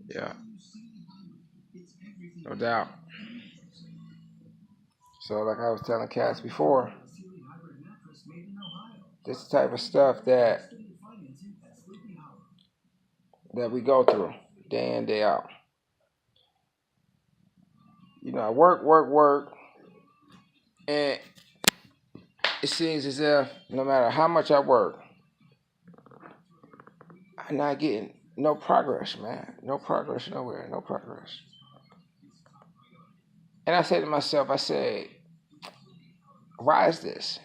Yeah, no doubt. So, like I was telling Cass before, this type of stuff that we go through day in, day out. I work, work, work, and it seems as if no matter how much I work, I'm not getting no progress, man. No progress nowhere, no progress. And I say to myself, I say, why is this?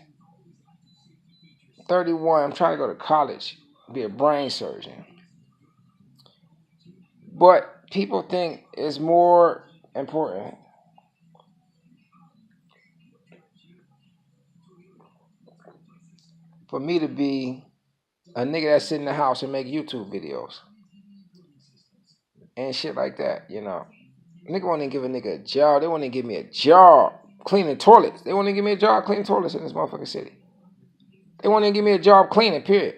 31, I'm trying to go to college, be a brain surgeon. But people think it's more important for me to be a nigga that sit in the house and make YouTube videos and shit like that. Nigga won't even give a nigga a job. They won't even give me a job cleaning toilets. They won't even give me a job cleaning toilets in this motherfucking city. They won't even give me a job cleaning, period.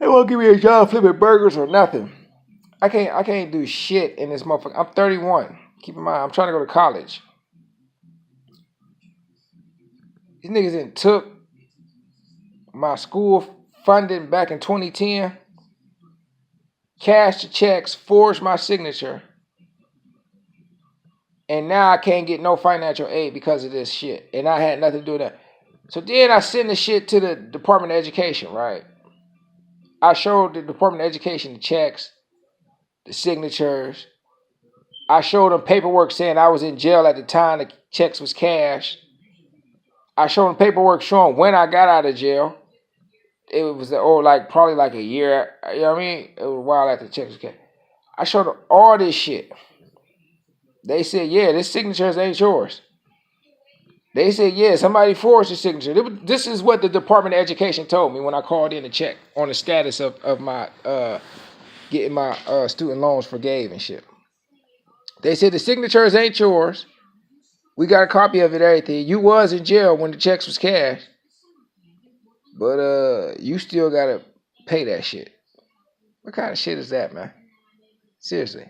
They won't give me a job flipping burgers or nothing. I can't do shit in this motherfucker. I'm 31. Keep in mind, I'm trying to go to college. These niggas done took my school funding back in 2010, cashed the checks, forged my signature, and now I can't get no financial aid because of this shit. And I had nothing to do with that. So then I send the shit to the Department of Education, right? I showed the Department of Education the checks, the signatures. I showed them paperwork saying I was in jail at the time the checks was cashed. I showed them paperwork showing when I got out of jail. It was probably like a year. You know what I mean? It was a while after the checks was cashed. I showed them all this shit. They said, yeah, this signatures ain't yours. They said, yeah, somebody forged the signature. This is what the Department of Education told me when I called in to check on the status of my getting my student loans forgave and shit. They said the signatures ain't yours. We got a copy of it, everything. You was in jail when the checks was cashed. But you still gotta pay that shit. What kind of shit is that, man? Seriously.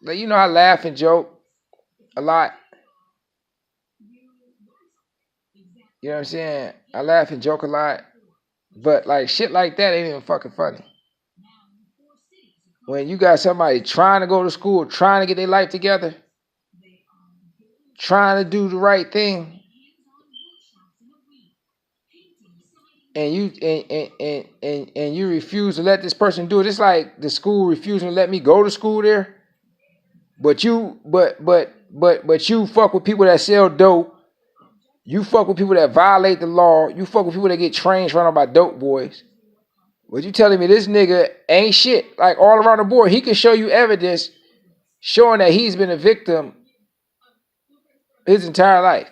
Like, I laugh and joke a lot. You know what I'm saying? I laugh and joke a lot. But like shit like that ain't even fucking funny. When you got somebody trying to go to school, trying to get their life together, trying to do the right thing, and you refuse to let this person do it. It's like the school refusing to let me go to school there. But you fuck with people that sell dope. You fuck with people that violate the law. You fuck with people that get trains run by dope boys. But you telling me this nigga ain't shit? Like all around the board, he can show you evidence showing that he's been a victim his entire life.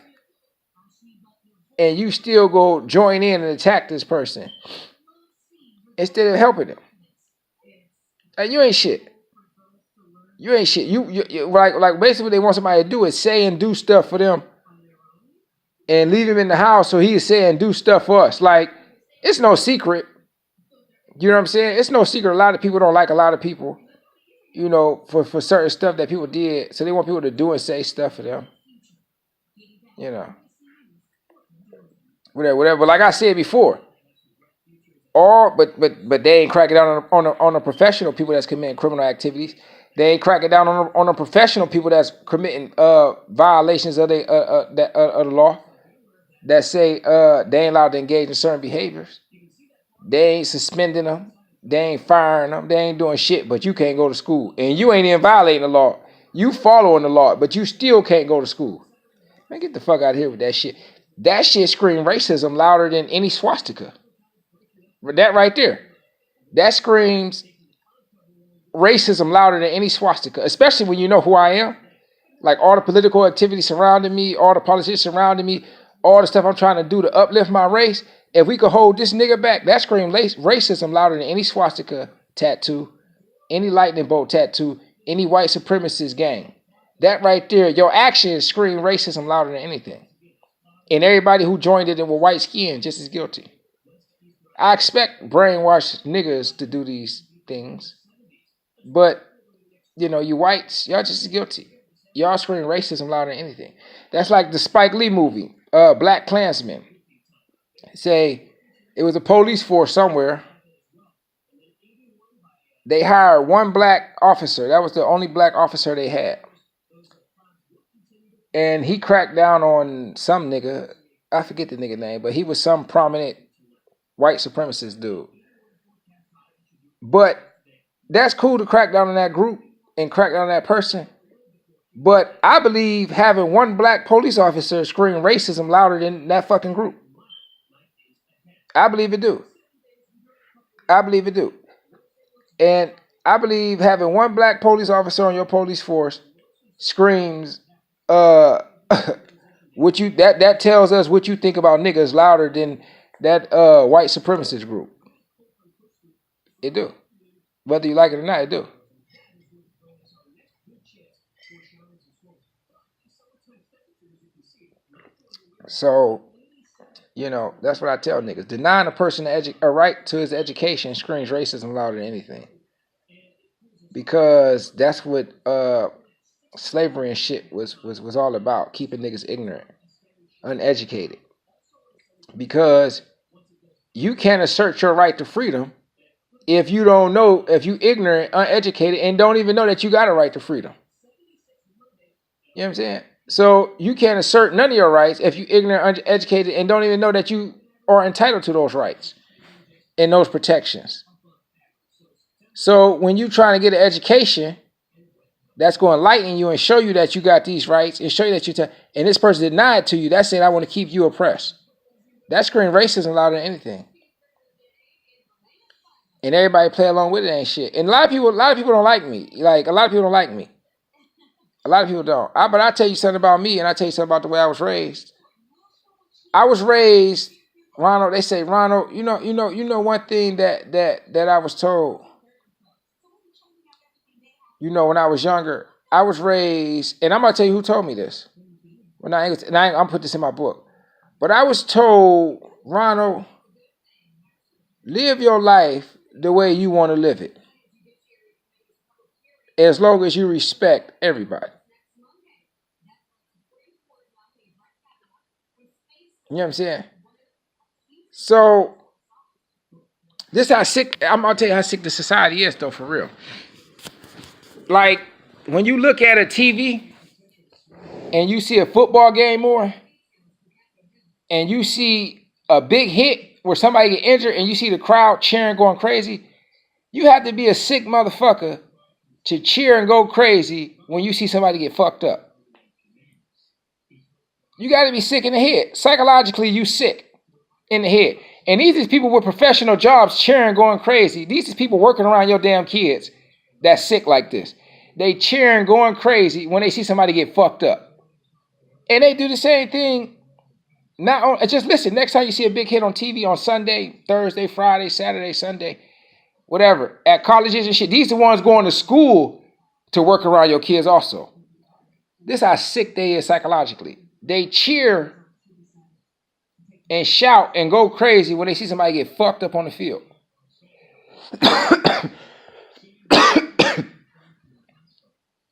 And you still go join in and attack this person instead of helping him. Like, you ain't shit. You ain't shit. You like basically what they want somebody to do is say and do stuff for them and leave him in the house so he can say and do stuff for us. Like, it's no secret. You know what I'm saying? It's no secret. A lot of people don't like a lot of people, for certain stuff that people did. So they want people to do and say stuff for them. Whatever. Like I said before, but they ain't cracking down on the professional people that's committing criminal activities. They ain't cracking down on the professional people that's committing violations of the law that say they ain't allowed to engage in certain behaviors. They ain't suspending them. They ain't firing them. They ain't doing shit. But you can't go to school, and you ain't even violating the law. You following the law, but you still can't go to school. Man, get the fuck out of here with that shit. That shit screams racism louder than any swastika. That right there. That screams racism louder than any swastika, especially when you know who I am. Like all the political activity surrounding me, all the politics surrounding me, all the stuff I'm trying to do to uplift my race. If we could hold this nigga back, that screams racism louder than any swastika tattoo, any lightning bolt tattoo, any white supremacist gang. That right there, your actions scream racism louder than anything. And everybody who joined it with white skin just as guilty. I expect brainwashed niggas to do these things, but you whites, y'all just guilty. Y'all scream racism louder than anything. That's like the Spike Lee movie, Black Klansman. Say it was a police force somewhere. They hired one black officer. That was the only black officer they had. And he cracked down on some nigga. I forget the nigga name, but he was some prominent white supremacist dude. But that's cool to crack down on that group and crack down on that person. But I believe having one black police officer scream racism louder than that fucking group. I believe it do. I believe it do. And I believe having one black police officer on your police force screams what you that tells us what you think about niggas louder than that white supremacist group. It do. Whether you like it or not, it do. So, that's what I tell niggas. Denying a person a right to his education screams racism louder than anything. Because that's what slavery and shit was all about. Keeping niggas ignorant, uneducated. Because you can't assert your right to freedom if you don't know, if you ignorant, uneducated, and don't even know that you got a right to freedom. You know what I'm saying? So you can't assert none of your rights if you ignorant, uneducated, and don't even know that you are entitled to those rights and those protections. So when you trying to get an education that's going to enlighten you and show you that you got these rights and show you that and this person denied it to you, that's saying I want to keep you oppressed. That's screaming racism louder than anything. And everybody play along with it and shit. And a lot of people don't like me. Like, a lot of people don't like me. A lot of people don't. But I tell you something about me, and I tell you something about the way I was raised. I was raised, Ronald. They say, Ronald, you know one thing that I was told. When I was younger, I was raised, and I'm gonna tell you who told me this. I'm gonna put this in my book. But I was told, Ronald, live your life the way you want to live it, as long as you respect everybody. You know what I'm saying? So this how sick. I'm gonna tell you how sick the society is, though, for real. Like when you look at a TV and you see a football game more, and you see a big hit where somebody get injured, and you see the crowd cheering, going crazy, you have to be a sick motherfucker to cheer and go crazy when you see somebody get fucked up. You got to be sick in the head. Psychologically, you sick in the head. And these is people with professional jobs cheering, going crazy. These is people working around your damn kids that's sick like this. They cheering, going crazy when they see somebody get fucked up. And they do the same thing. Just listen, next time you see a big hit on TV on Sunday, Thursday, Friday, Saturday, Sunday, whatever, at colleges and shit, these are the ones going to school to work around your kids also. This is how sick they is psychologically. They cheer and shout and go crazy when they see somebody get fucked up on the field.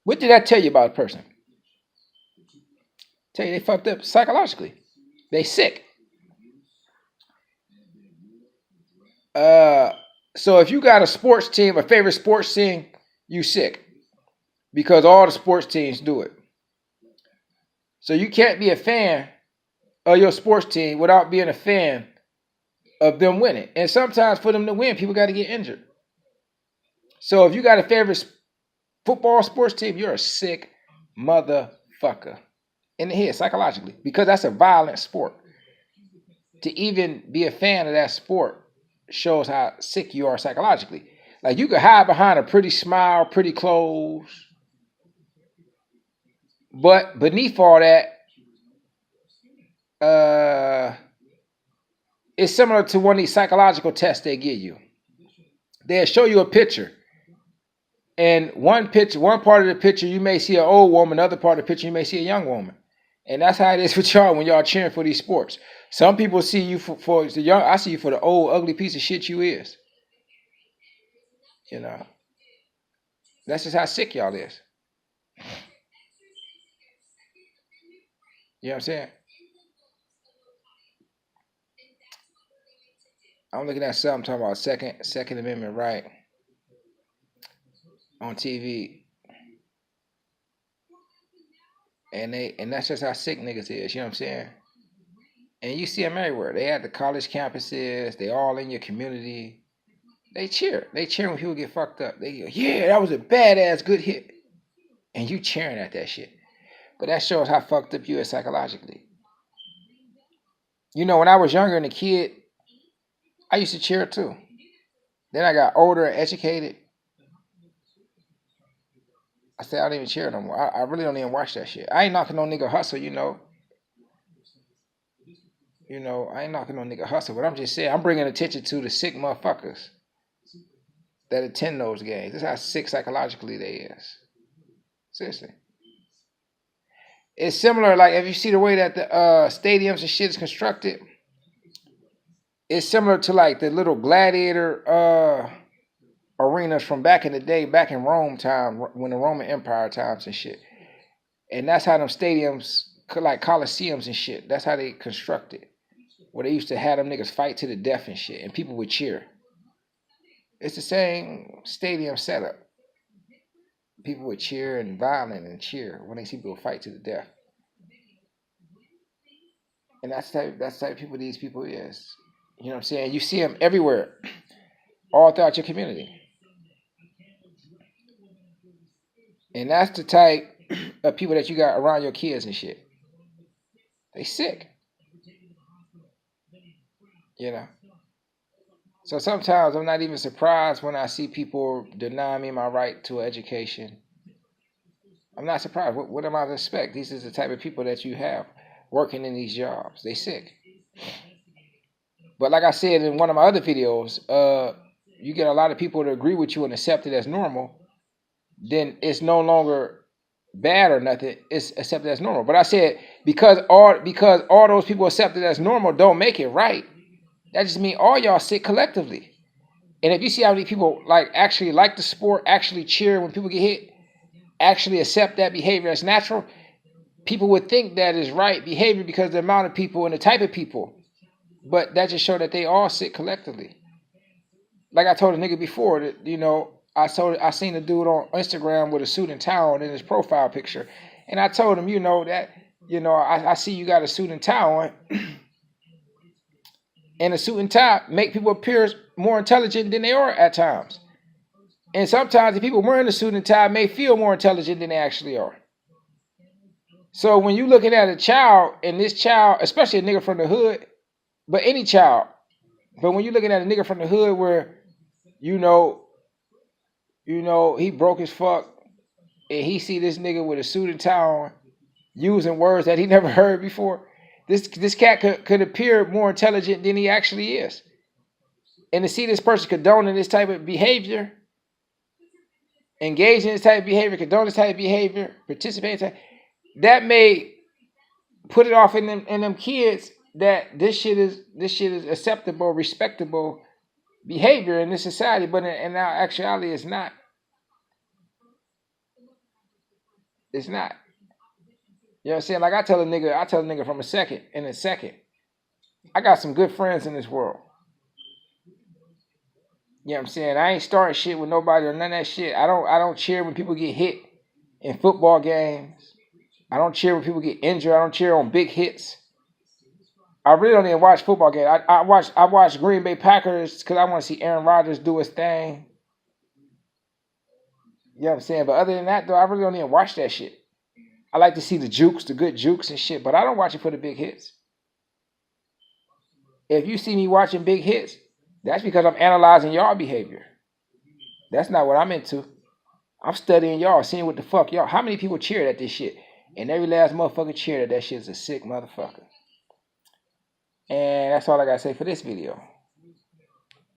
What did that tell you about a person? Tell you they fucked up psychologically. They sick. So if you got a sports team, a favorite sports team, you sick. Because all the sports teams do it. So you can't be a fan of your sports team without being a fan of them winning. And sometimes for them to win, people got to get injured. So if you got a favorite football sports team, you're a sick motherfucker in the head psychologically, because that's a violent sport. To even be a fan of that sport shows how sick you are psychologically. Like, you could hide behind a pretty smile, pretty clothes, but beneath all that, it's similar to one of these psychological tests they give you. They'll show you a picture, and one part of the picture you may see an old woman, another part of the picture you may see a young woman. And that's how it is with y'all when y'all cheering for these sports. Some people see you for the young. I see you for the old ugly piece of shit you is. You know. That's just how sick y'all is. You know what I'm saying? I'm looking at something talking about Second Amendment right on TV, and that's just how sick niggas is. You know what I'm saying? And you see them everywhere. They at the college campuses. They all in your community. They cheer. They cheer when people get fucked up. They go, yeah, that was a badass good hit. And you cheering at that shit. But that shows how fucked up you are psychologically. You know, when I was younger and a kid, I used to cheer too. Then I got older and educated. I said I don't even cheer no more. I really don't even watch that shit. I ain't knocking no nigga hustle, you know. You know, I ain't knocking no nigga hustle, but I'm just saying I'm bringing attention to the sick motherfuckers that attend those games. This is how sick psychologically they is. Seriously. It's similar, like if you see the way that the stadiums and shit is constructed, it's similar to like the little gladiator arenas from back in the day, back in Rome time, when the Roman Empire times and shit. And that's how them stadiums, like coliseums and shit, that's how they constructed. Where they used to have them niggas fight to the death and shit, and people would cheer. It's the same stadium setup. People would cheer and violent and cheer when they see people fight to the death. And that's the type of people these people is. You know what I'm saying? You see them everywhere, all throughout your community. And that's the type of people that you got around your kids and shit. They sick. You know? So sometimes I'm not even surprised when I see people deny me my right to an education. I'm not surprised. What am I to expect? These are the type of people that you have working in these jobs. They sick. But like I said in one of my other videos, you get a lot of people to agree with you and accept it as normal, then it's no longer bad or nothing. It's accepted as normal. But I said because all those people accept it as normal don't make it right. That just means all y'all sick collectively. And if you see how many people actually like the sport, actually cheer when people get hit, actually accept that behavior as natural, people would think that is right behavior because of the amount of people and the type of people. But that just showed that they all sick collectively. Like I told a nigga before, that, you know, I seen a dude on Instagram with a suit and tie on in his profile picture. And I told him, you know, that, you know, I see you got a suit and tie on. And a suit and tie make people appear more intelligent than they are at times. And sometimes the people wearing the suit and tie may feel more intelligent than they actually are. So when you're looking at a child, and this child, especially a nigga from the hood, but any child, but when you're looking at a nigga from the hood where, you know, he broke his fuck, and he see this nigga with a suit and tie on, using words that he never heard before, this cat could appear more intelligent than he actually is. And to see this person condoning this type of behavior, engage in this type of behavior, condone this type of behavior, participate in that may put it off in them kids that this shit is acceptable, respectable behavior in this society, but in our actuality it's not. It's not. You know what I'm saying? Like I tell a nigga from in a second, I got some good friends in this world. You know what I'm saying? I ain't starting shit with nobody or none of that shit. I don't cheer when people get hit in football games. I don't cheer when people get injured. I don't cheer on big hits. I really don't even watch football games. I watch Green Bay Packers because I want to see Aaron Rodgers do his thing. You know what I'm saying? But other than that, though, I really don't even watch that shit. I like to see the good jukes and shit, but I don't watch it for the big hits. If you see me watching big hits, that's because I'm analyzing y'all behavior. That's not what I'm into. I'm studying y'all, seeing what the fuck y'all. How many people cheered at this shit? And every last motherfucker cheered at that shit's a sick motherfucker. And that's all I gotta say for this video.